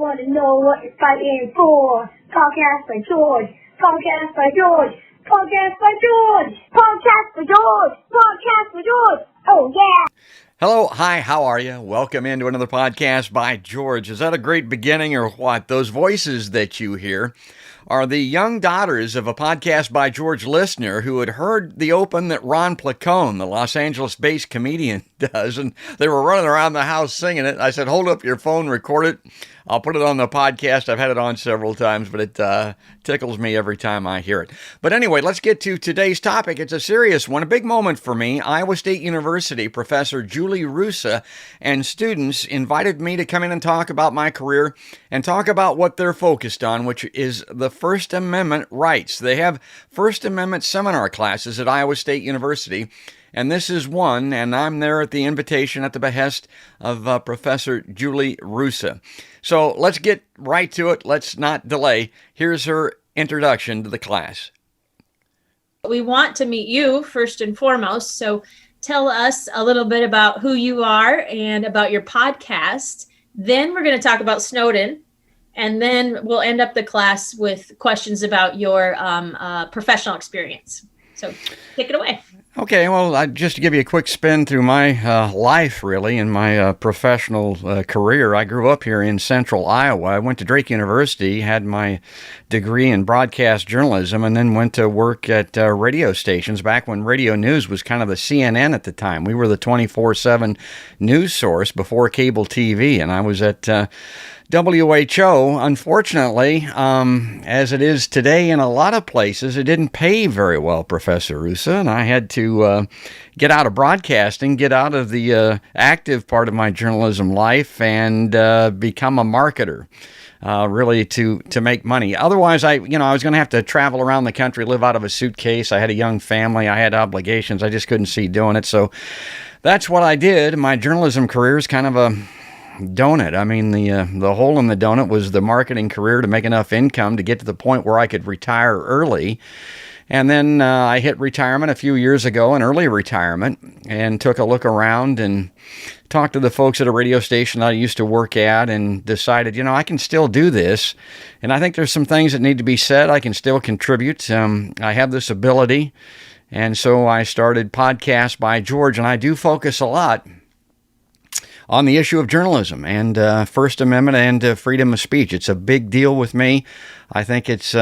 want to know what you're fighting for. Podcast by George. Podcast by George. Podcast by George. Podcast by George. Podcast by George. Oh, yeah. Hello, hi, how are you? Welcome into another podcast by George. Is that a great beginning or what? Those voices that you hear are the young daughters of a podcast by George listener who had heard the open that Ron Placone, the Los Angeles-based comedian, does, and they were running around the house singing it. I said, hold up your phone, record it. I'll put it on the podcast. I've had it on several times, but it tickles me every time I hear it. But anyway, let's get to today's topic. It's a serious one, a big moment for me. Iowa State University Professor Julie Rusa and students invited me to come in and talk about my career and talk about what they're focused on, which is the First Amendment rights. They have First Amendment seminar classes at Iowa State University, and this is one, and I'm there at the invitation at the behest of Professor Julie Rusa. So let's get right to it. Let's not delay. Here's her introduction to the class. We want to meet you first and foremost, so tell us a little bit about who you are and about your podcast. Then we're going to talk about Snowden, and then we'll end up the class with questions about your professional experience. So take it away. Okay, well, just to give you a quick spin through my life, really, and my professional career. I grew up here in central Iowa. I went to Drake University, had my degree in broadcast journalism, and then went to work at radio stations back when radio news was kind of the CNN at the time. We were the 24/7 news source before cable TV, and I was at WHO. Unfortunately, as it is today in a lot of places, it didn't pay very well, Professor Rusa, and I had to get out of broadcasting, get out of the active part of my journalism life, and become a marketer. Really to make money. Otherwise, I was going to have to travel around the country, live out of a suitcase. I had a young family. I had obligations. I just couldn't see doing it. So that's what I did. My journalism career is kind of a donut. I mean, the hole in the donut was the marketing career to make enough income to get to the point where I could retire early. And then I hit retirement a few years ago, an early retirement, and took a look around and talked to the folks at a radio station I used to work at and decided, I can still do this. And I think there's some things that need to be said. I can still contribute. I have this ability. And so I started Podcast by George, and I do focus a lot on the issue of journalism and First Amendment and freedom of speech. It's a big deal with me. I think it's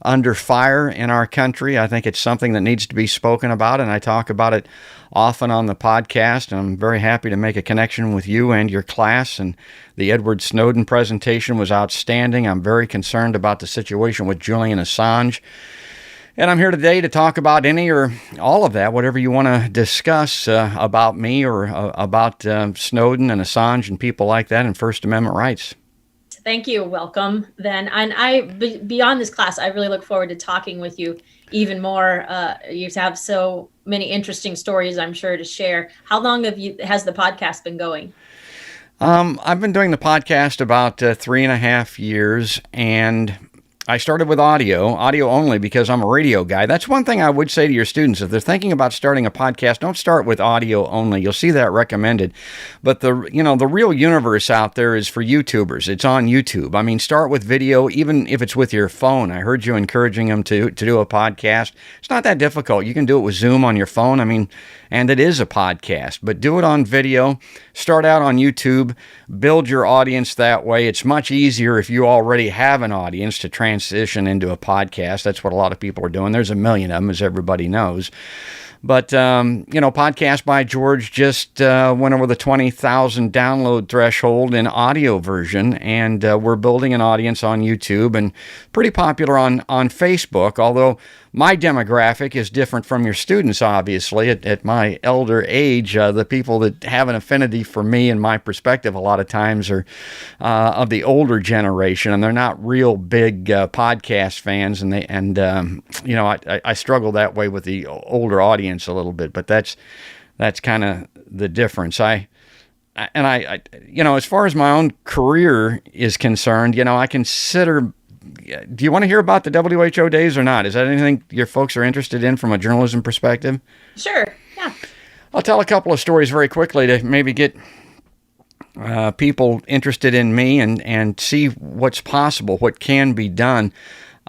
under fire in our country. I think it's something that needs to be spoken about, and I talk about it often on the podcast. And I'm very happy to make a connection with you and your class. And the Edward Snowden presentation was outstanding. I'm very concerned about the situation with Julian Assange. And I'm here today to talk about any or all of that, whatever you want to discuss about me or about Snowden and Assange and people like that and First Amendment rights. Thank you. Welcome, then. And beyond this class, I really look forward to talking with you even more. You have so many interesting stories, I'm sure, to share. How long has the podcast been going? I've been doing the podcast about 3.5 years, and I started with audio only because I'm a radio guy. That's one thing I would say to your students. If they're thinking about starting a podcast, don't start with audio only. You'll see that recommended. But the real universe out there is for YouTubers. It's on YouTube. I mean, start with video, even if it's with your phone. I heard you encouraging them to do a podcast. It's not that difficult. You can do it with Zoom on your phone. I mean, and it is a podcast, but do it on video. Start out on YouTube. Build your audience that way. It's much easier if you already have an audience to transition into a podcast. That's what a lot of people are doing. There's a million of them, as everybody knows. But, Podcast by George just went over the 20,000 download threshold in audio version, and we're building an audience on YouTube and pretty popular on Facebook, although my demographic is different from your students, obviously. At my elder age, the people that have an affinity for me and my perspective a lot of times are of the older generation, and they're not real big podcast fans, I struggle that way with the older audience a little bit, but that's kind of the difference. As far as my own career is concerned, I consider. Do you want to hear about the WHO days or not? Is that anything your folks are interested in from a journalism perspective? Sure, yeah. I'll tell a couple of stories very quickly to maybe get people interested in me and see what's possible, what can be done.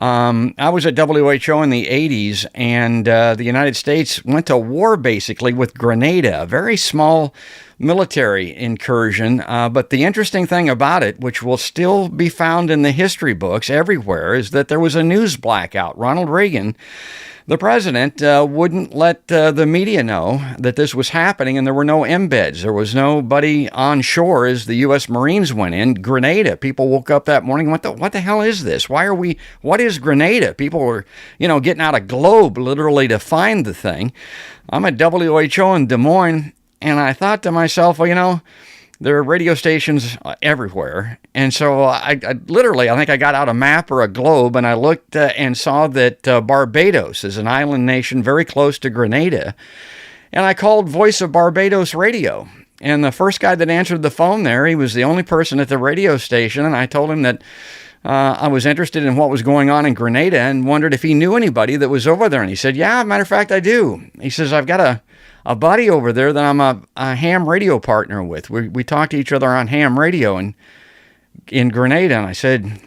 I was at WHO in the 80s, and the United States went to war basically with Grenada, a very small military incursion. But the interesting thing about it, which will still be found in the history books everywhere, is that there was a news blackout. Ronald Reagan, the president, wouldn't let the media know that this was happening, and there were no embeds. There was nobody on shore as the U.S. Marines went in. Grenada, people woke up that morning, what the hell is this? What is Grenada? People were, getting out a globe literally to find the thing. I'm at WHO in Des Moines, and I thought to myself, well, there are radio stations everywhere. And so I think I got out a map or a globe, and I looked and saw that Barbados is an island nation very close to Grenada. And I called Voice of Barbados Radio. And the first guy that answered the phone there, he was the only person at the radio station. And I told him that I was interested in what was going on in Grenada and wondered if he knew anybody that was over there. And he said, yeah, matter of fact, I do. He says, I've got a buddy over there that I'm a ham radio partner with. We talk to each other on ham radio in Grenada. And I said,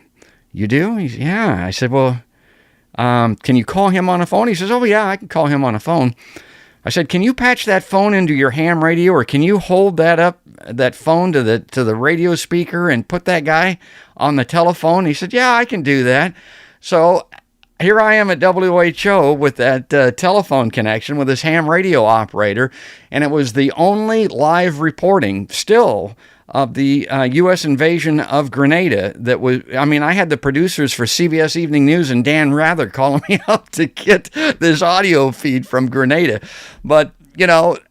you do? He said, yeah. I said, well, can you call him on the phone? He says, oh, yeah, I can call him on the phone. I said, can you patch that phone into your ham radio, or can you hold that phone to the radio speaker and put that guy on the telephone? He said, yeah, I can do that. So here I am at WHO with that telephone connection with this ham radio operator, and it was the only live reporting still of the U.S. invasion of Grenada that was, I had the producers for CBS Evening News and Dan Rather calling me up to get this audio feed from Grenada. But,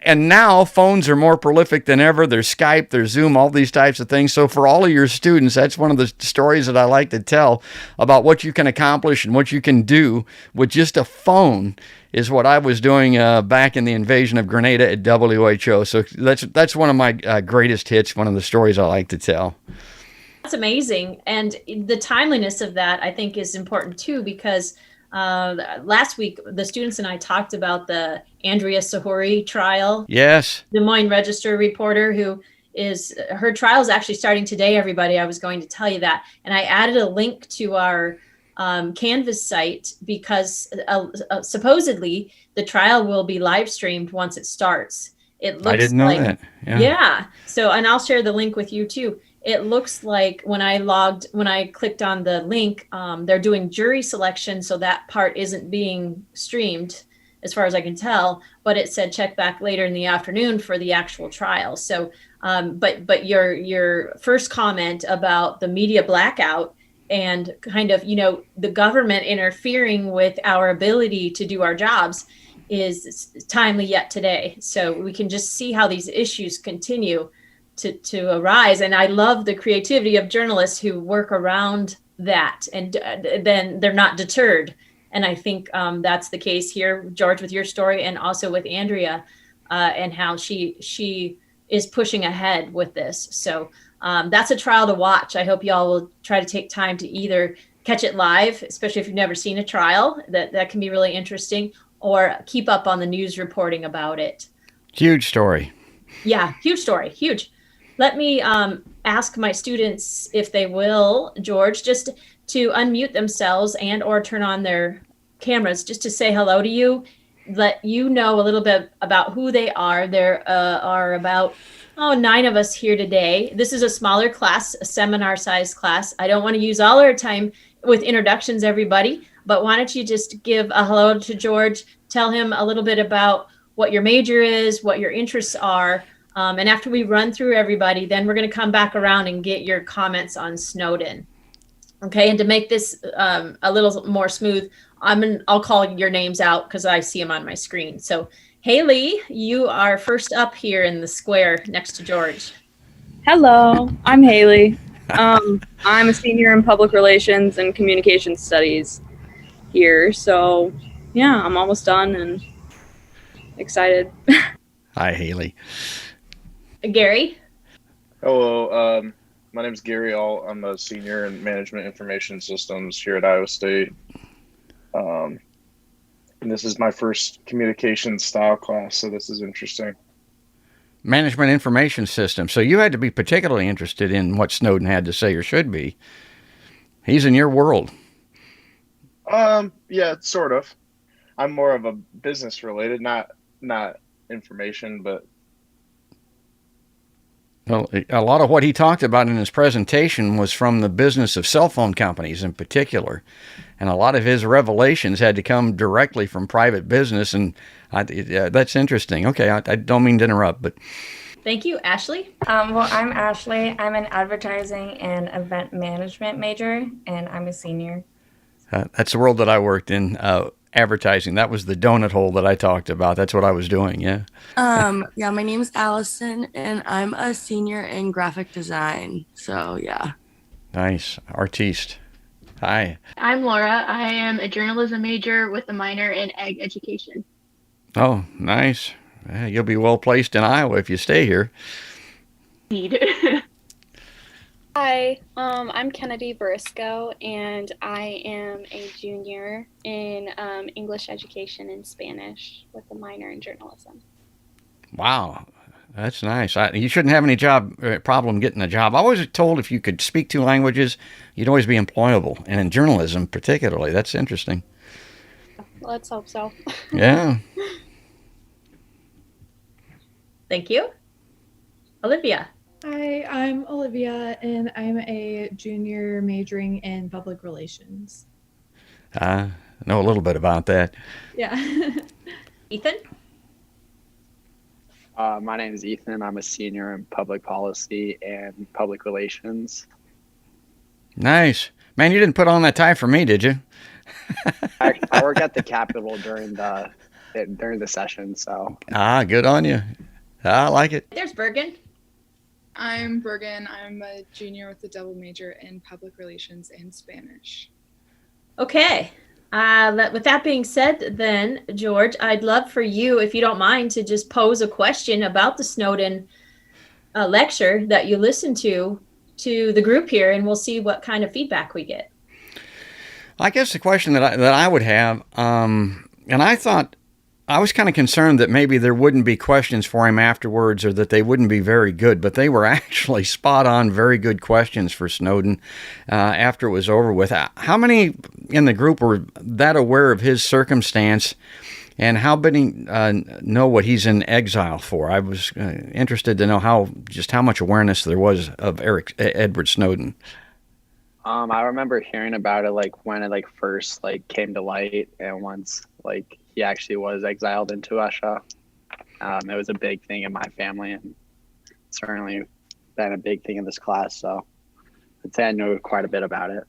and now phones are more prolific than ever. There's Skype, there's Zoom, all these types of things. So for all of your students, that's one of the stories that I like to tell about what you can accomplish and what you can do with just a phone is what I was doing back in the invasion of Grenada at WHO. So that's one of my greatest hits, one of the stories I like to tell. That's amazing. And the timeliness of that, I think, is important too, because last week, the students and I talked about the Andrea Sahori trial. Yes. Des Moines Register reporter her trial is actually starting today, everybody. I was going to tell you that. And I added a link to our Canvas site because supposedly the trial will be live streamed once it starts. It looks I didn't know that. Yeah. So, and I'll share the link with you too. It looks like when I clicked on the link, they're doing jury selection. So that part isn't being streamed as far as I can tell, but it said check back later in the afternoon for the actual trial. So, but your first comment about the media blackout and kind of, the government interfering with our ability to do our jobs is timely yet today. So we can just see how these issues continue to arise. And I love the creativity of journalists who work around that, and then they're not deterred. And I think that's the case here, George, with your story, and also with Andrea and how she is pushing ahead with this. So that's a trial to watch. I hope y'all will try to take time to either catch it live, especially if you've never seen a trial, that can be really interesting, or keep up on the news reporting about it. Huge story. Yeah, huge story, huge. Let me ask my students, if they will, George, just to unmute themselves and or turn on their cameras, just to say hello to you, let you know a little bit about who they are. There are about 9 of us here today. This is a smaller class, a seminar-sized class. I don't want to use all our time with introductions, everybody, but why don't you just give a hello to George, tell him a little bit about what your major is, what your interests are, and after we run through everybody, then we're going to come back around and get your comments on Snowden. Okay, and to make this a little more smooth, I'll call your names out because I see them on my screen. So Haley, you are first up here in the square next to George. Hello, I'm Haley. I'm a senior in public relations and communication studies here. So yeah, I'm almost done and excited. Hi, Haley. Gary. Hello, my name is Gary. I'm a senior in management information systems here at Iowa State. And this is my first communication style class, so this is interesting. Management information system. So you had to be particularly interested in what Snowden had to say, or should be. He's in your world. Yeah, sort of. I'm more of a business related, not information, but Well, a lot of what he talked about in his presentation was from the business of cell phone companies in particular. And a lot of his revelations had to come directly from private business. And that's interesting. Okay, I don't mean to interrupt, but... Thank you. Ashley? Well, I'm Ashley. I'm an advertising and event management major, and I'm a senior. That's the world that I worked in, advertising. That was the donut hole that I talked about. That's what I was doing, yeah. Yeah, my name is Allison, and I'm a senior in graphic design. So, yeah. Nice. Artiste. Hi. I'm Laura. I am a journalism major with a minor in ag education. Oh, nice. You'll be well placed in Iowa if you stay here. Indeed. Hi, I'm Kennedy Barisco, and I am a junior in English education and Spanish with a minor in journalism. Wow. That's nice. You shouldn't have any problem getting a job. I was told if you could speak 2 languages, you'd always be employable. And in journalism particularly, that's interesting. Let's hope so. Yeah. Thank you. Olivia? Hi, I'm Olivia, and I'm a junior majoring in public relations. I know a little bit about that. Yeah. Ethan? My name is Ethan. I'm a senior in public policy and public relations. Nice. Man, you didn't put on that tie for me, did you? I work at the Capitol during the session, so. Good on you. I like it. There's Bergen. I'm Bergen. I'm a junior with a double major in public relations and Spanish. Okay. With that being said, then, George, I'd love for you, if you don't mind, to just pose a question about the Snowden lecture that you listened to the group here, and we'll see what kind of feedback we get. I guess the question that I would have, and I thought, I was kind of concerned that maybe there wouldn't be questions for him afterwards, or that they wouldn't be very good, but they were actually spot on, very good questions for Snowden after it was over with. How many in the group were that aware of his circumstance, and how many know what he's in exile for? I was interested to know how much awareness there was of Edward Snowden. I remember hearing about it when it first came to light, and once he actually was exiled into Russia. It was a big thing in my family, and certainly been a big thing in this class. So I'd say I know quite a bit about it.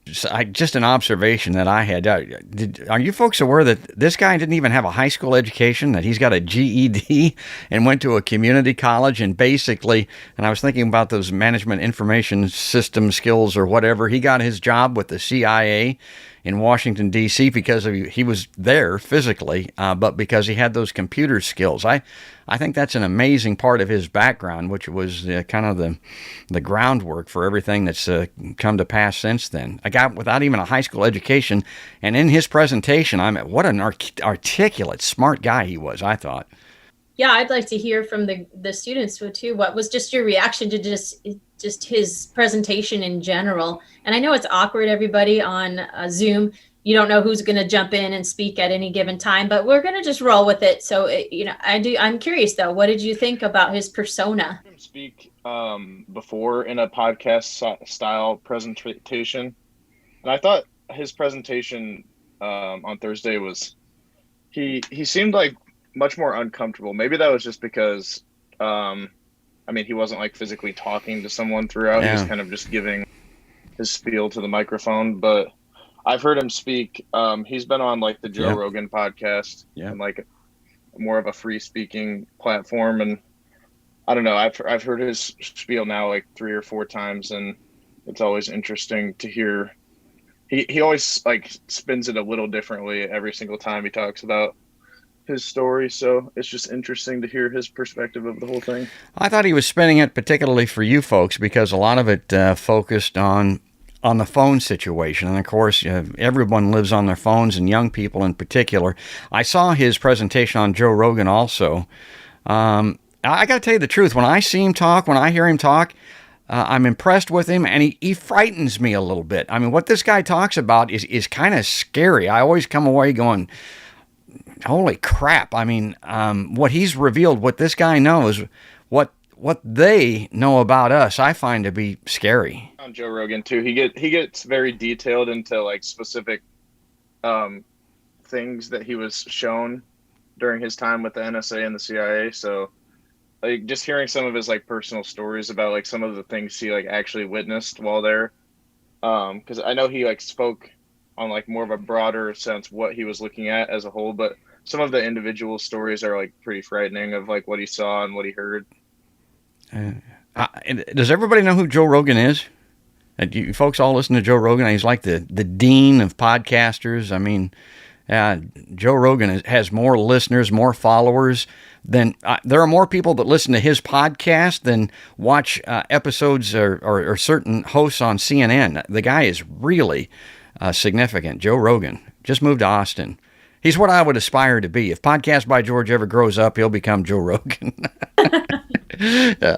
Just an observation that I had. Are you folks aware that this guy didn't even have a high school education, that he's got a GED and went to a community college, and basically, and I was thinking about those management information system skills or whatever, he got his job with the CIA in Washington, D.C. because he was there physically, but because he had those computer skills. I think that's an amazing part of his background, which was kind of the groundwork for everything that's come to pass since then. A guy without even a high school education, and in his presentation, what an articulate, smart guy he was, I thought. Yeah, I'd like to hear from the students too. What was just your reaction to just his presentation in general? And I know it's awkward, everybody, on Zoom. You don't know who's going to jump in and speak at any given time, but we're going to just roll with it. So, I'm curious though, what did you think about his persona? I speak before in a podcast style presentation, and I thought his presentation on Thursday was he seemed much more uncomfortable. Maybe that was just because he wasn't physically talking to someone throughout. Yeah. He was kind of just giving his spiel to the microphone. But I've heard him speak. He's been on the Joe Rogan podcast, and more of a free speaking platform. And I don't know, I've heard his spiel now 3 or 4 times, and it's always interesting to hear. He always spins it a little differently every single time he talks about his story, so it's just interesting to hear his perspective of the whole thing. I thought he was spinning it particularly for you folks because a lot of it focused on the phone situation, and of course everyone lives on their phones, and young people in particular. I saw his presentation on Joe Rogan also. I got to tell you the truth. When I see him talk, when I hear him talk, I'm impressed with him, and he frightens me a little bit. I mean, what this guy talks about is kind of scary. I always come away going, holy crap. I mean, what he's revealed, what this guy knows, what they know about us, I find to be scary. On Joe Rogan too, he gets very detailed into like specific things that he was shown during his time with the NSA and the CIA. So like just hearing some of his like personal stories about like some of the things he like actually witnessed while there, because I know he like spoke on like more of a broader sense what he was looking at as a whole, but some of the individual stories are like pretty frightening of like what he saw and what he heard. Does everybody know who Joe Rogan is? You folks all listen to Joe Rogan. He's like the dean of podcasters. I mean, Joe Rogan has more listeners, more followers than there are more people that listen to his podcast than watch episodes or certain hosts on CNN. The guy is really significant. Joe Rogan just moved to Austin. He's what I would aspire to be. If Podcast by George ever grows up, he'll become Joe Rogan. Yeah.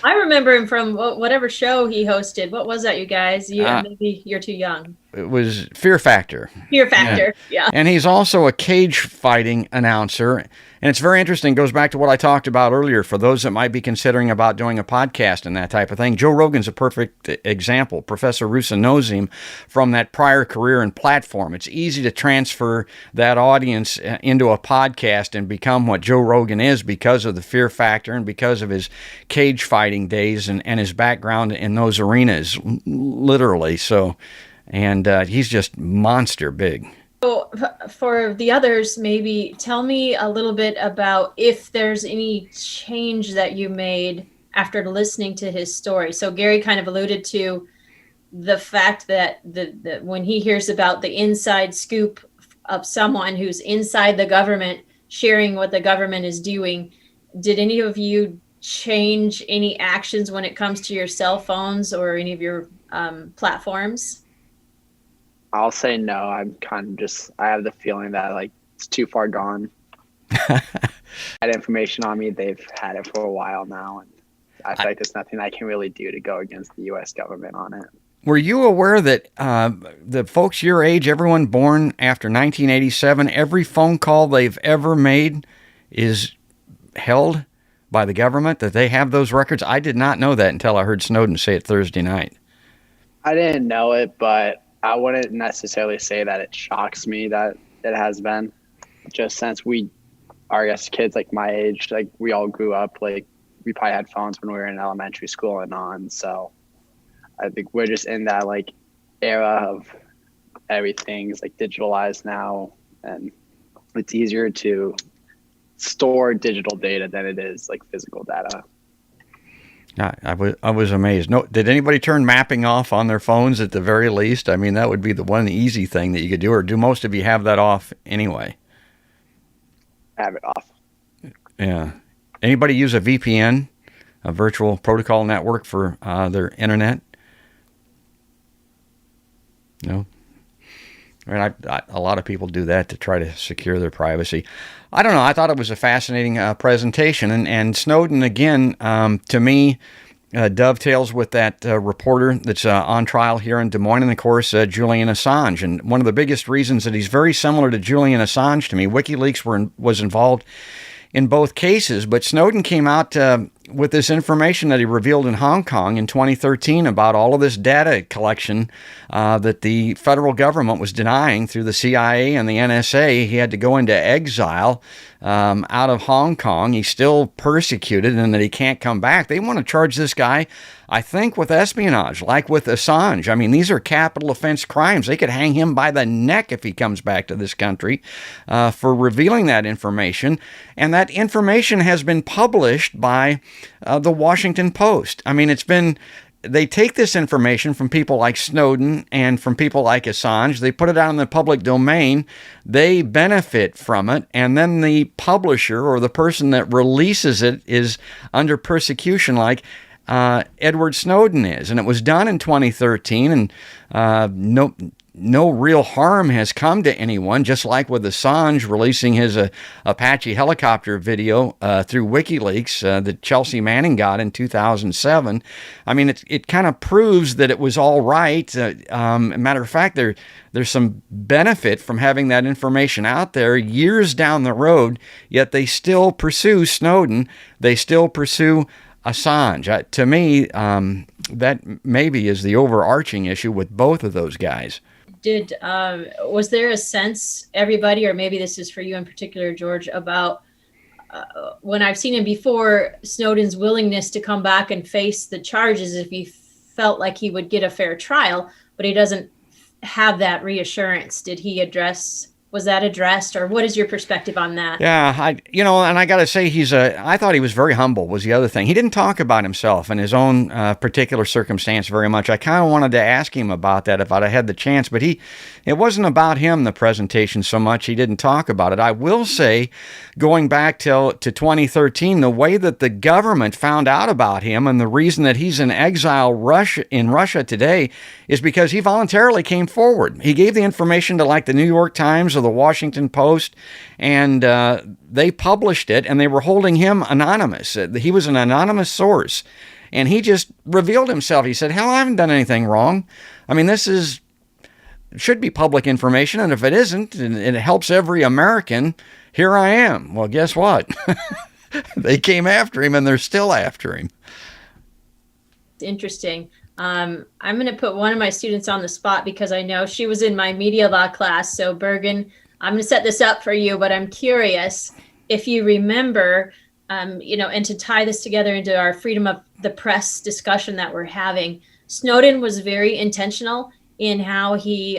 I remember him from whatever show he hosted. What was that, you guys? Maybe you're too young. It was Fear Factor. Fear Factor, yeah. And he's also a cage fighting announcer. And it's very interesting. It goes back to what I talked about earlier for those that might be considering about doing a podcast and that type of thing. Joe Rogan's a perfect example. Professor Russo knows him from that prior career and platform. It's easy to transfer that audience into a podcast and become what Joe Rogan is because of the Fear Factor and because of his cage fighting days and his background in those arenas, literally. So, and he's just monster big. So for the others, maybe tell me a little bit about if there's any change that you made after listening to his story. So Gary kind of alluded to the fact that when he hears about the inside scoop of someone who's inside the government sharing what the government is doing, did any of you change any actions when it comes to your cell phones or any of your platforms? I'll say no. I'm kind of just, I have the feeling that like it's too far gone. That information on me, they've had it for a while now. And I feel like there's nothing I can really do to go against the U.S. government on it. Were you aware that the folks your age, everyone born after 1987, every phone call they've ever made is held by the government, that they have those records? I did not know that until I heard Snowden say it Thursday night. I didn't know it, but I wouldn't necessarily say that it shocks me that it has been. Just since we are, I guess, kids like my age, like we all grew up, like we probably had phones when we were in elementary school and on. So I think we're just in that like era of everything's like digitalized now, and it's easier to store digital data than it is like physical data. I was amazed. No, did anybody turn mapping off on their phones at the very least? I mean, that would be the one easy thing that you could do, or do most of you have that off anyway? Have it off. Yeah. Anybody use a VPN, a virtual protocol network for their internet? No. I mean, a lot of people do that to try to secure their privacy. I don't know. I thought it was a fascinating presentation. And Snowden, again, to me, dovetails with that reporter that's on trial here in Des Moines, and, of course, Julian Assange. And one of the biggest reasons that he's very similar to Julian Assange to me, WikiLeaks was involved in both cases, but Snowden came out with this information that he revealed in Hong Kong in 2013 about all of this data collection that the federal government was denying through the CIA and the NSA. He had to go into exile out of Hong Kong. He's still persecuted, and that he can't come back. They want to charge this guy, I think, with espionage, like with Assange. I mean, these are capital offense crimes. They could hang him by the neck if he comes back to this country for revealing that information. And that information has been published by the Washington Post. I mean, they take this information from people like Snowden and from people like Assange. They put it out in the public domain. They benefit from it. And then the publisher or the person that releases it is under persecution, like Edward Snowden is. And it was done in 2013. And no real harm has come to anyone, just like with Assange releasing his Apache helicopter video through WikiLeaks that Chelsea Manning got in 2007. I mean, it kind of proves that it was all right. Matter of fact, there's some benefit from having that information out there years down the road, yet they still pursue Snowden. They still pursue Assange. To me, that maybe is the overarching issue with both of those guys. Was there a sense, everybody, or maybe this is for you in particular, George, about when I've seen him before, Snowden's willingness to come back and face the charges if he felt like he would get a fair trial, but he doesn't have that reassurance? Was that addressed, or what is your perspective on that? Yeah, and I got to say, I thought he was very humble, was the other thing. He didn't talk about himself and his own particular circumstance very much. I kind of wanted to ask him about that if I'd had the chance, but it wasn't about him, the presentation, so much. He didn't talk about it. I will say, going back to 2013, the way that the government found out about him and the reason that he's in exile in Russia today is because he voluntarily came forward. He gave the information to like the New York Times or the Washington Post, and they published it, and they were holding him anonymous. He was an anonymous source, and he just revealed himself. He said, hell, I haven't done anything wrong. I mean, should be public information, and if it isn't, and it helps every American, here I am. Well, guess what? They came after him, and they're still after him. Interesting. I'm going to put one of my students on the spot because I know she was in my media law class. So Bergen, I'm going to set this up for you, but I'm curious if you remember, and to tie this together into our freedom of the press discussion that we're having, Snowden was very intentional in how he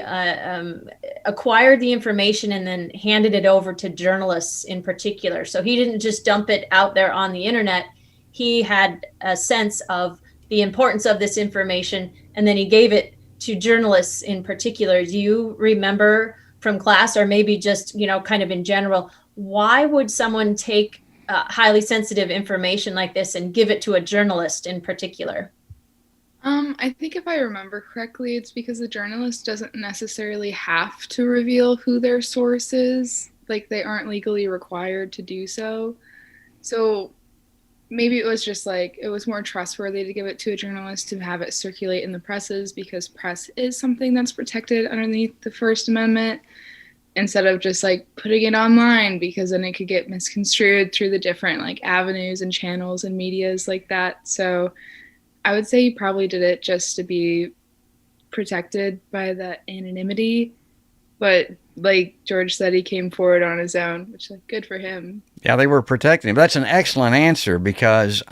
acquired the information and then handed it over to journalists in particular. So he didn't just dump it out there on the internet. He had a sense of the importance of this information, and then he gave it to journalists in particular. Do you remember from class, or maybe just, kind of in general, why would someone take highly sensitive information like this and give it to a journalist in particular? I think if I remember correctly, it's because the journalist doesn't necessarily have to reveal who their source is. Like, they aren't legally required to do so. So maybe it was just like, it was more trustworthy to give it to a journalist to have it circulate in the presses, because press is something that's protected underneath the First Amendment, instead of just like putting it online, because then it could get misconstrued through the different like avenues and channels and medias like that. So I would say he probably did it just to be protected by the anonymity. But like George said, he came forward on his own, which is good for him. Yeah, they were protecting him. That's an excellent answer, because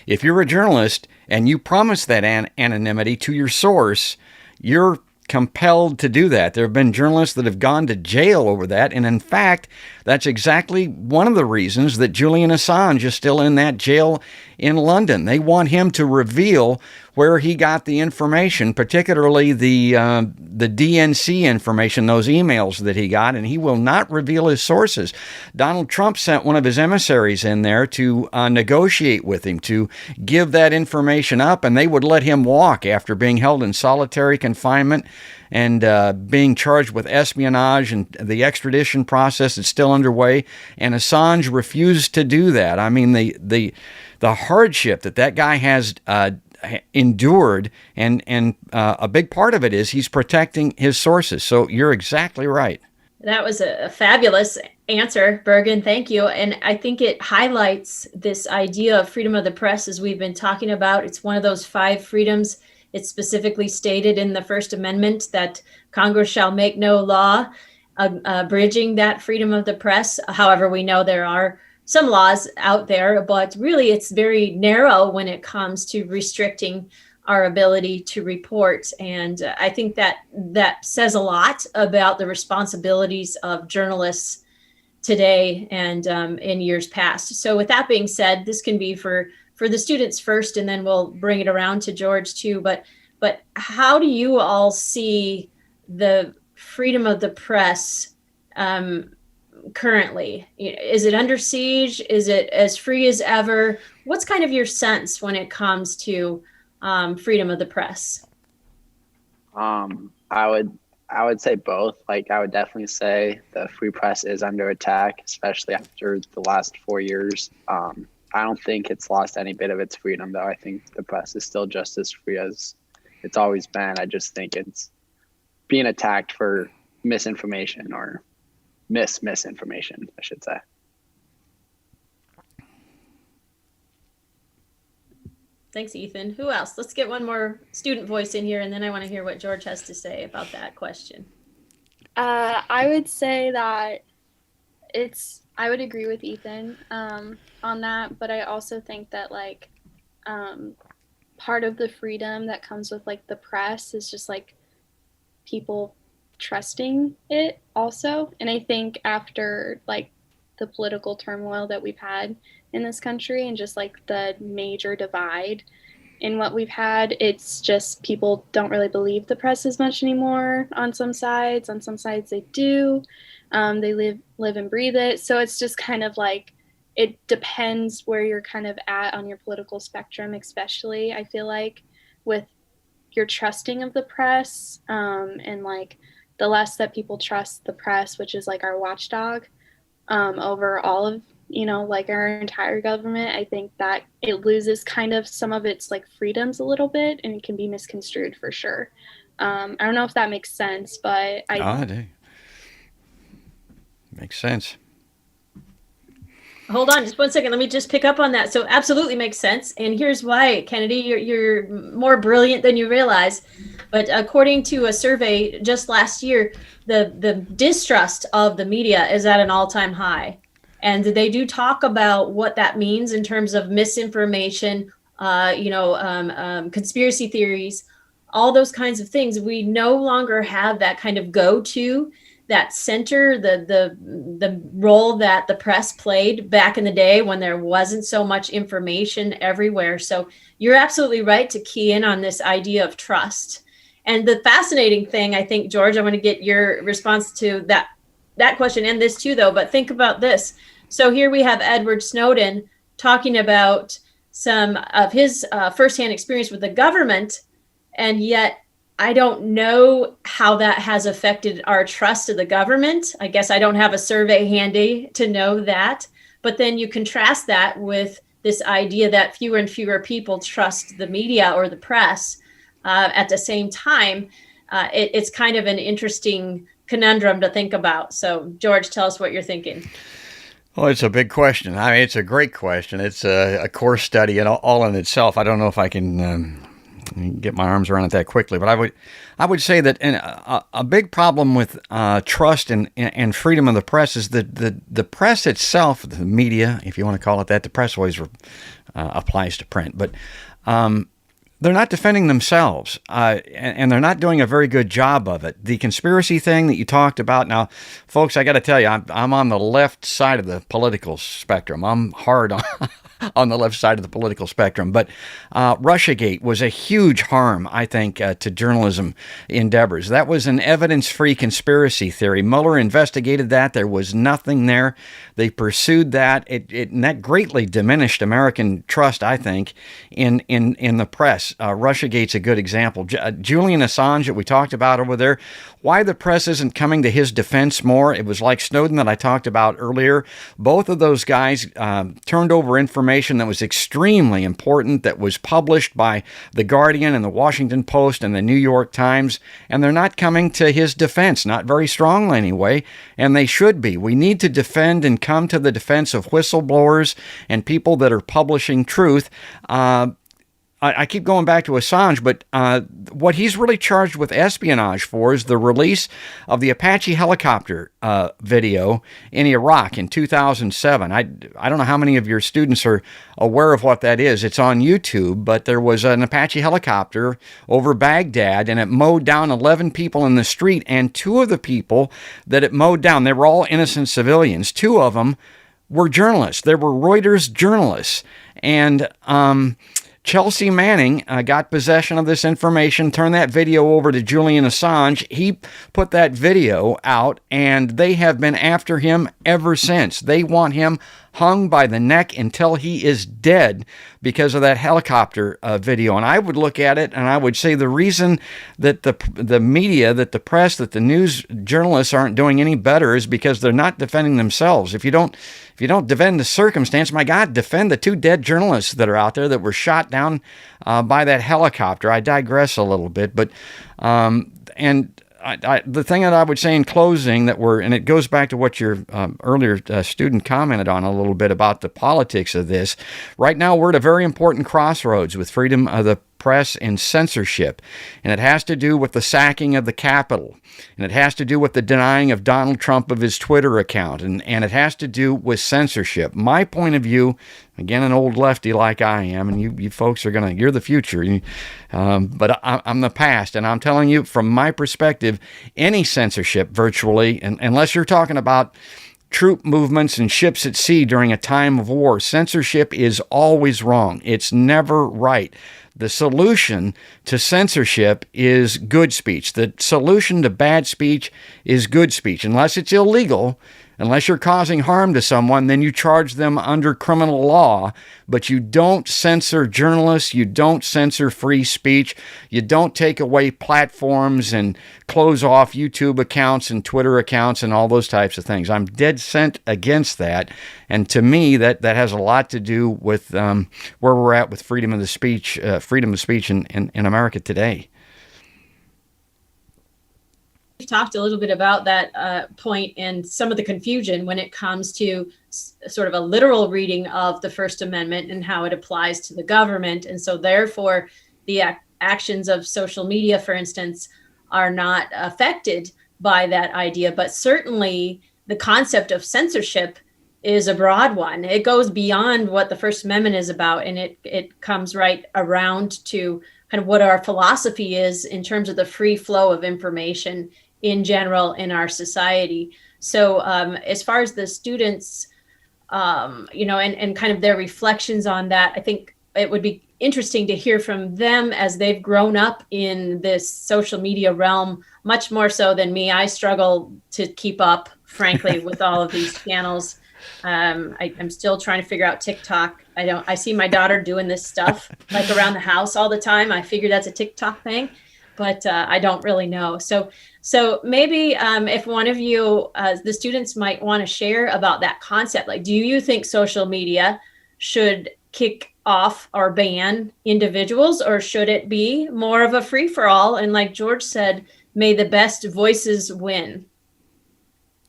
if you're a journalist and you promise that anonymity to your source, you're compelled to do that. There have been journalists that have gone to jail over that. And in fact, that's exactly one of the reasons that Julian Assange is still in that jail in London. They want him to reveal where he got the information, particularly the DNC information, those emails that he got, and he will not reveal his sources. Donald Trump sent one of his emissaries in there to negotiate with him to give that information up, and they would let him walk after being held in solitary confinement and being charged with espionage, and the extradition process is still underway, and Assange refused to do that. I mean, the hardship that guy has endured, and a big part of it is he's protecting his sources. So you're exactly right. That was a fabulous answer, Bergen. Thank you. And I think it highlights this idea of freedom of the press, as we've been talking about. It's one of those 5 freedoms. It's specifically stated in the First Amendment that Congress shall make no law abridging that freedom of the press. However, we know there are some laws out there, but really it's very narrow when it comes to restricting our ability to report. And I think that says a lot about the responsibilities of journalists today and in years past. So with that being said, this can be for the students first, and then we'll bring it around to George too. But how do you all see the freedom of the press currently? Is it under siege? Is it as free as ever? What's kind of your sense when it comes to freedom of the press? I I would say both. Like, I would definitely say the free press is under attack, especially after the last 4 years. I don't think it's lost any bit of its freedom, though. I think the press is still just as free as it's always been. I just think it's being attacked for misinformation or misinformation, I should say. Thanks, Ethan. Who else? Let's get one more student voice in here, and then I want to hear what George has to say about that question. I would say that I would agree with Ethan on that, but I also think that like part of the freedom that comes with like the press is just like people trusting it also. And I think after like the political turmoil that we've had in this country and just like the major divide in what we've had, it's just people don't really believe the press as much anymore on some sides. On some sides they do. They live and breathe it. So it's just kind of like, it depends where you're kind of at on your political spectrum, especially I feel like with your trusting of the press, and like the less that people trust the press, which is like our watchdog, over all of, you know, like our entire government, I think that it loses kind of some of its like freedoms a little bit, and it can be misconstrued for sure. I don't know if that makes sense, but I do. Makes sense. Hold on just one second. Let me just pick up on that. So absolutely makes sense. And here's why, Kennedy, you're more brilliant than you realize. But according to a survey just last year, the distrust of the media is at an all-time high. And they do talk about what that means in terms of misinformation, conspiracy theories, all those kinds of things. We no longer have that kind of go-to, that center, the role that the press played back in the day when there wasn't so much information everywhere. So you're absolutely right to key in on this idea of trust. And the fascinating thing, I think, George, I want to get your response to that question and this too, though, but think about this. So here we have Edward Snowden talking about some of his firsthand experience with the government, and yet I don't know how that has affected our trust of the government. I guess I don't have a survey handy to know that. But then you contrast that with this idea that fewer and fewer people trust the media or the press. At the same time, it's kind of an interesting conundrum to think about. So, George, tell us what you're thinking. Well, it's a big question. I mean, it's a great question. It's a course study and all in itself. I don't know if I can get my arms around it that quickly, but I would say that a big problem with trust and freedom of the press is that the press itself, the media, if you want to call it that, the press always applies to print, but they're not defending themselves, and they're not doing a very good job of it. The conspiracy thing that you talked about, now, folks, I got to tell you, I'm on the left side of the political spectrum. I'm hard on the left side of the political spectrum. But Russiagate was a huge harm, I think, to journalism endeavors. That was an evidence-free conspiracy theory. Mueller investigated that. There was nothing there. They pursued that. And that greatly diminished American trust, I think, in the press. Russiagate's a good example. Julian Assange that we talked about over there, why the press isn't coming to his defense more. It was like Snowden that I talked about earlier. Both of those guys turned over information that was extremely important, that was published by The Guardian and The Washington Post and The New York Times, and they're not coming to his defense, not very strongly anyway, and they should be. We need to defend and come to the defense of whistleblowers and people that are publishing truth. I keep going back to Assange, but what he's really charged with espionage for is the release of the Apache helicopter video in Iraq in 2007. I don't know how many of your students are aware of what that is. It's on YouTube, but there was an Apache helicopter over Baghdad, and it mowed down 11 people in the street, and two of the people that it mowed down, they were all innocent civilians. Two of them were journalists. They were Reuters journalists, and Chelsea Manning got possession of this information, turned that video over to Julian Assange. He put that video out, and they have been after him ever since. They want him hung by the neck until he is dead because of that helicopter video. And I would look at it and I would say the reason that the media, that the press, that the news journalists aren't doing any better is because they're not defending themselves. If you don't defend the circumstance, my God, defend the 2 dead journalists that are out there that were shot down by that helicopter. I digress a little bit, but the thing that I would say in closing and it goes back to what your earlier student commented on a little bit about the politics of this. Right now, we're at a very important crossroads with freedom of the press and censorship. And it has to do with the sacking of the Capitol. And it has to do with the denying of Donald Trump of his Twitter account. And it has to do with censorship. My point of view, again, an old lefty like I am, and you folks are you're the future. But I'm the past. And I'm telling you, from my perspective, any censorship virtually, unless you're talking about troop movements and ships at sea during a time of war, censorship is always wrong. It's never right. The solution to censorship is good speech. The solution to bad speech is good speech. Unless it's illegal, unless you're causing harm to someone, then you charge them under criminal law. But you don't censor journalists. You don't censor free speech. You don't take away platforms and close off YouTube accounts and Twitter accounts and all those types of things. I'm dead set against that. And to me, that has a lot to do with where we're at with freedom of speech in America today. We've talked a little bit about that point and some of the confusion when it comes to sort of a literal reading of the First Amendment and how it applies to the government. And so therefore, the actions of social media, for instance, are not affected by that idea. But certainly the concept of censorship is a broad one. It goes beyond what the First Amendment is about, and it comes right around to kind of what our philosophy is in terms of the free flow of information in general in our society. So as far as the students, and kind of their reflections on that, I think it would be interesting to hear from them as they've grown up in this social media realm, much more so than me. I struggle to keep up, frankly, with all of these channels. I'm still trying to figure out TikTok. I see my daughter doing this stuff like around the house all the time. I figure that's a TikTok thing, but I don't really know. So maybe if one of you, the students might want to share about that concept. Like, do you think social media should kick off or ban individuals, or should it be more of a free for all? And like George said, may the best voices win.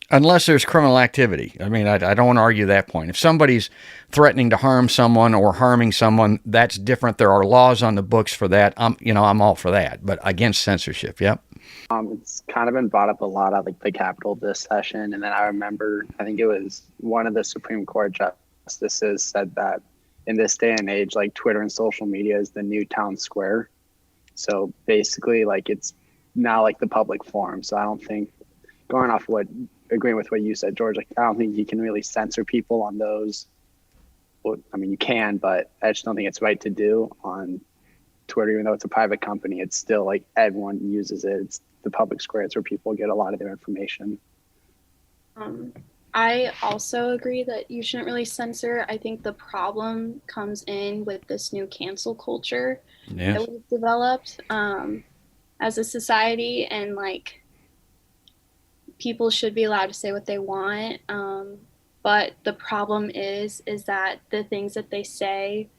Unless there's criminal activity. I mean, I don't want to argue that point. If somebody's threatening to harm someone or harming someone, that's different. There are laws on the books for that. I'm all for that, but against censorship. Yep. It's kind of been brought up a lot at like the Capitol this session. And then I remember, I think it was one of the Supreme Court justices said that in this day and age, like Twitter and social media is the new town square. So basically like it's now like the public forum. So I don't think, going off agreeing with what you said, George, like I don't think you can really censor people on those. Well, I mean, you can, but I just don't think it's right to do on Twitter, even though it's a private company. It's still like everyone uses it. It's the public square. It's where people get a lot of their information. I also agree that you shouldn't really censor. I think the problem comes in with this new cancel culture that we've developed as a society, and like people should be allowed to say what they want. But the problem is that the things that they say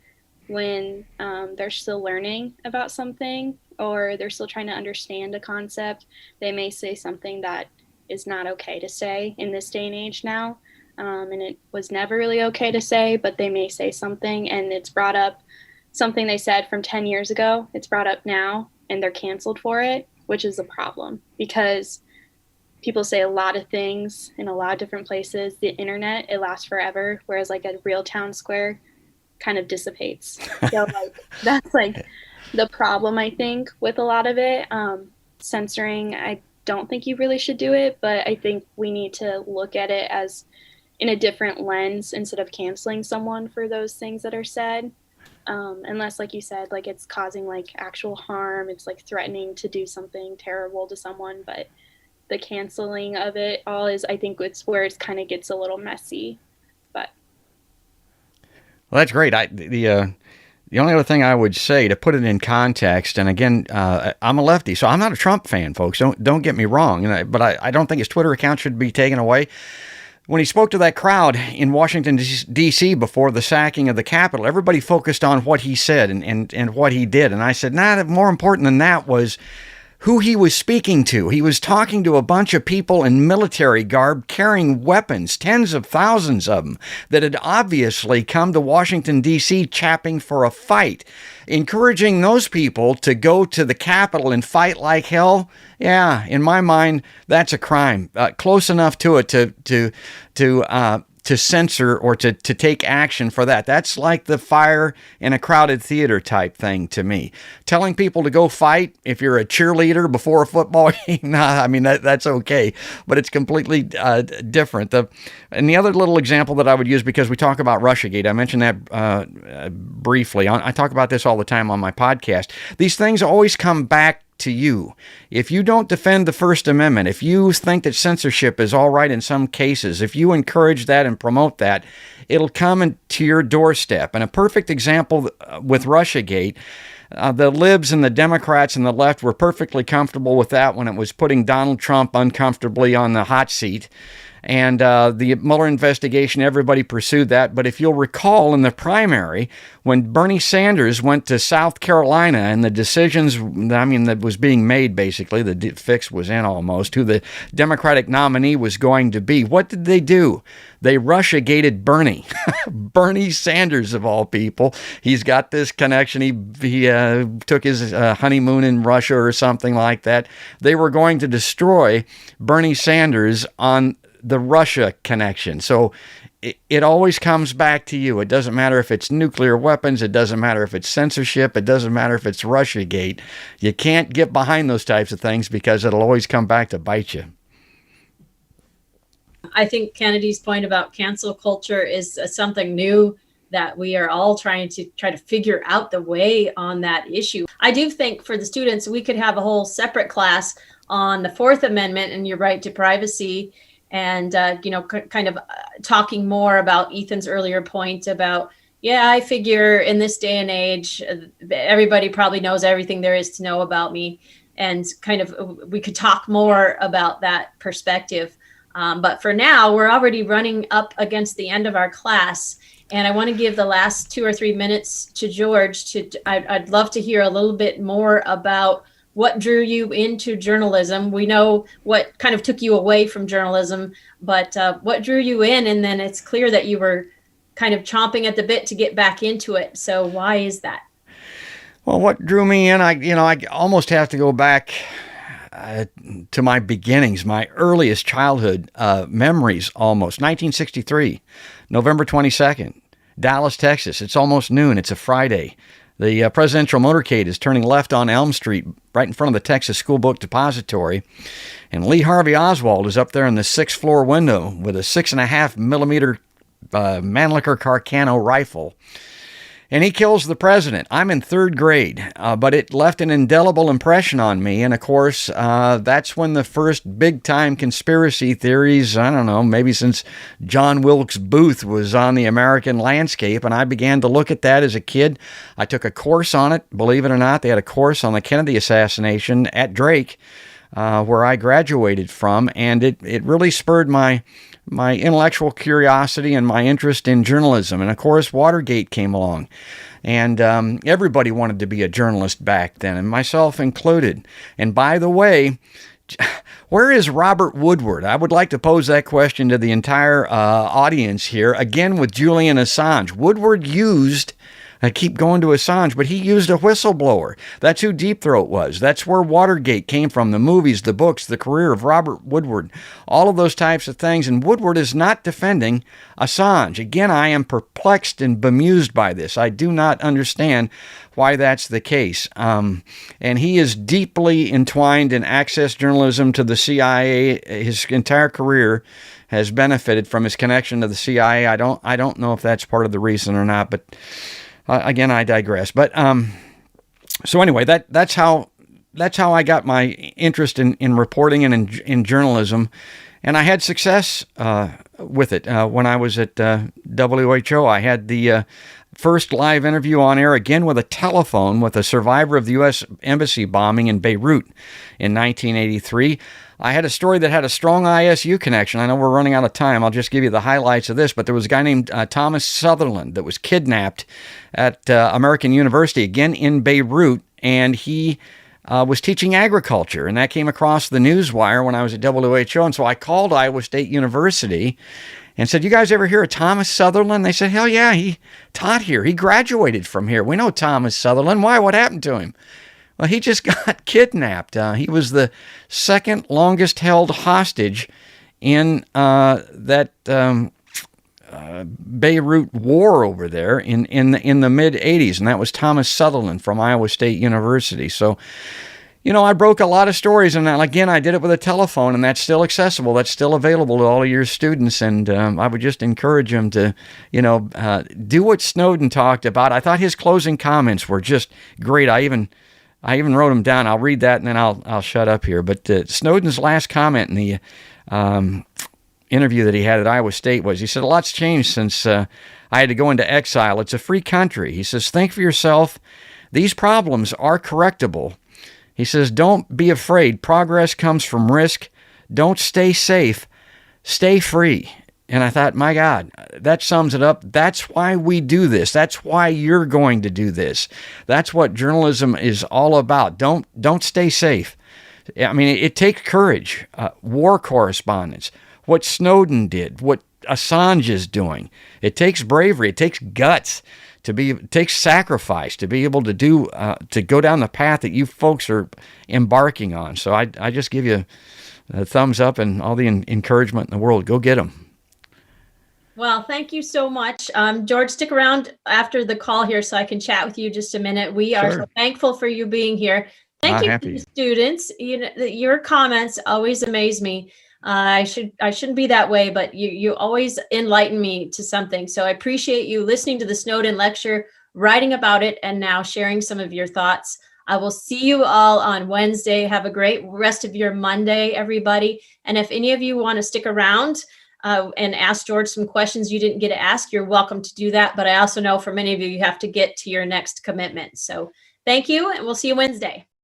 when they're still learning about something or they're still trying to understand a concept, they may say something that is not okay to say in this day and age now. And it was never really okay to say, but they may say something and it's brought up, something they said from 10 years ago, it's brought up now and they're canceled for it, which is a problem because people say a lot of things in a lot of different places. The internet, it lasts forever, whereas like a real town square kind of dissipates. So like that's like the problem, I think, with a lot of it. Censoring, I don't think you really should do it, but I think we need to look at it as in a different lens instead of canceling someone for those things that are said. Unless, like you said, like it's causing like actual harm, it's like threatening to do something terrible to someone, but the canceling of it all is, I think it's where it kind of gets a little messy. But Well, that's great. The only other thing I would say to put it in context, and again, I'm a lefty, so I'm not a Trump fan, folks. Don't get me wrong. But I don't think his Twitter account should be taken away. When he spoke to that crowd in Washington, D.C. before the sacking of the Capitol, everybody focused on what he said and what he did. And I said, more important than that was who he was speaking to. He was talking to a bunch of people in military garb carrying weapons, tens of thousands of them, that had obviously come to Washington, D.C. chapping for a fight. Encouraging those people to go to the Capitol and fight like hell, yeah, in my mind, that's a crime. Close enough to it to censor or to take action for that. That's like the fire in a crowded theater type thing to me. Telling people to go fight if you're a cheerleader before a football game, I mean, that's okay, but it's completely different. And the other little example that I would use, because we talk about Russiagate, I mentioned that briefly. I talk about this all the time on my podcast. These things always come back to you. If you don't defend the First Amendment, if you think that censorship is all right in some cases, if you encourage that and promote that, it'll come to your doorstep. And a perfect example with Russiagate, the libs and the Democrats and the left were perfectly comfortable with that when it was putting Donald Trump uncomfortably on the hot seat. And the Mueller investigation, everybody pursued that. But if you'll recall in the primary, when Bernie Sanders went to South Carolina and the decisions, that was being made, basically, the fix was in almost, who the Democratic nominee was going to be, what did they do? They Russiagated Bernie. Bernie Sanders, of all people. He's got this connection. He took his honeymoon in Russia or something like that. They were going to destroy Bernie Sanders on the Russia connection. So it always comes back to you. It doesn't matter if it's nuclear weapons. It doesn't matter if it's censorship. It doesn't matter if it's Russiagate. You can't get behind those types of things because it'll always come back to bite you. I think Kennedy's point about cancel culture is something new that we are all trying to figure out the way on that issue. I do think for the students, we could have a whole separate class on the Fourth Amendment and your right to privacy, and kind of talking more about Ethan's earlier point about, I figure in this day and age, everybody probably knows everything there is to know about me, and kind of we could talk more about that perspective. But for now, we're already running up against the end of our class, and I want to give the last 2 or 3 minutes to George. I'd love to hear a little bit more about what drew you into journalism. We know what kind of took you away from journalism, but what drew you in? And then it's clear that you were kind of chomping at the bit to get back into it. So why is that? Well, what drew me in, I almost have to go back to my beginnings, my earliest childhood memories almost. 1963, November 22nd, Dallas, Texas. It's almost noon. It's a Friday. The presidential motorcade is turning left on Elm Street, right in front of the Texas School Book Depository. And Lee Harvey Oswald is up there in the 6th floor window with a 6.5 millimeter Mannlicher Carcano rifle. And he kills the president. I'm in 3rd grade, but it left an indelible impression on me. And of course, that's when the first big-time conspiracy theories, I don't know, maybe since John Wilkes Booth was on the American landscape, and I began to look at that as a kid. I took a course on it, believe it or not. They had a course on the Kennedy assassination at Drake, where I graduated from, and it really spurred my intellectual curiosity and my interest in journalism. And of course, Watergate came along, and everybody wanted to be a journalist back then, and myself included. And by the way, where is Robert Woodward? I would like to pose that question to the entire audience here, again with Julian Assange. Woodward used, I keep going to Assange, but he used a whistleblower. That's who Deep Throat was. That's where Watergate came from, the movies, the books, the career of Robert Woodward, all of those types of things. And Woodward is not defending Assange. Again, I am perplexed and bemused by this. I do not understand why that's the case. And he is deeply entwined in access journalism to the CIA. His entire career has benefited from his connection to the CIA. I don't know if that's part of the reason or not, but again, I digress. But so anyway, that's how I got my interest in reporting and in journalism, and I had success with it when I was at WHO. I had first live interview on air again with a telephone with a survivor of the U.S. Embassy bombing in Beirut in 1983. I had a story that had a strong ISU connection. I know we're running out of time. I'll just give you the highlights of this, but there was a guy named Thomas Sutherland that was kidnapped at American University, again in Beirut, and he was teaching agriculture, and that came across the newswire when I was at WHO, and so I called Iowa State University and said, you guys ever hear of Thomas Sutherland? They said, hell yeah, he taught here. He graduated from here. We know Thomas Sutherland. Why? What happened to him? Well, he just got kidnapped. He was the second longest held hostage in that Beirut war over there in the mid 80s, and that was Thomas Sutherland from Iowa State University. So, you know, I broke a lot of stories, and again, I did it with a telephone, and that's still accessible. That's still available to all of your students, and I would just encourage them to, you know, do what Snowden talked about. I thought his closing comments were just great. I even wrote them down. I'll read that, and then I'll shut up here. But Snowden's last comment in the interview that he had at Iowa State was, he said, a lot's changed since I had to go into exile. It's a free country. He says, think for yourself. These problems are correctable. He says, don't be afraid. Progress comes from risk. Don't stay safe. Stay free. And I thought, my God, that sums it up. That's why we do this. That's why you're going to do this. That's what journalism is all about. Don't stay safe. I mean, it takes courage. War correspondence, what Snowden did, what Assange is doing. It takes bravery. It takes guts. It takes sacrifice to be able to do to go down the path that you folks are embarking on. So I just give you a thumbs up and all the encouragement in the world. Go get them. Well, thank you so much. George, stick around after the call here so I can chat with you just a minute. We are so thankful for you being here. Thank you to the students. You know, your comments always amaze me. I shouldn't be that way, but you always enlighten me to something. So I appreciate you listening to the Snowden lecture, writing about it, and now sharing some of your thoughts. I will see you all on Wednesday. Have a great rest of your Monday, everybody. And if any of you want to stick around and ask George some questions you didn't get to ask, you're welcome to do that. But I also know for many of you, you have to get to your next commitment. So thank you, and we'll see you Wednesday.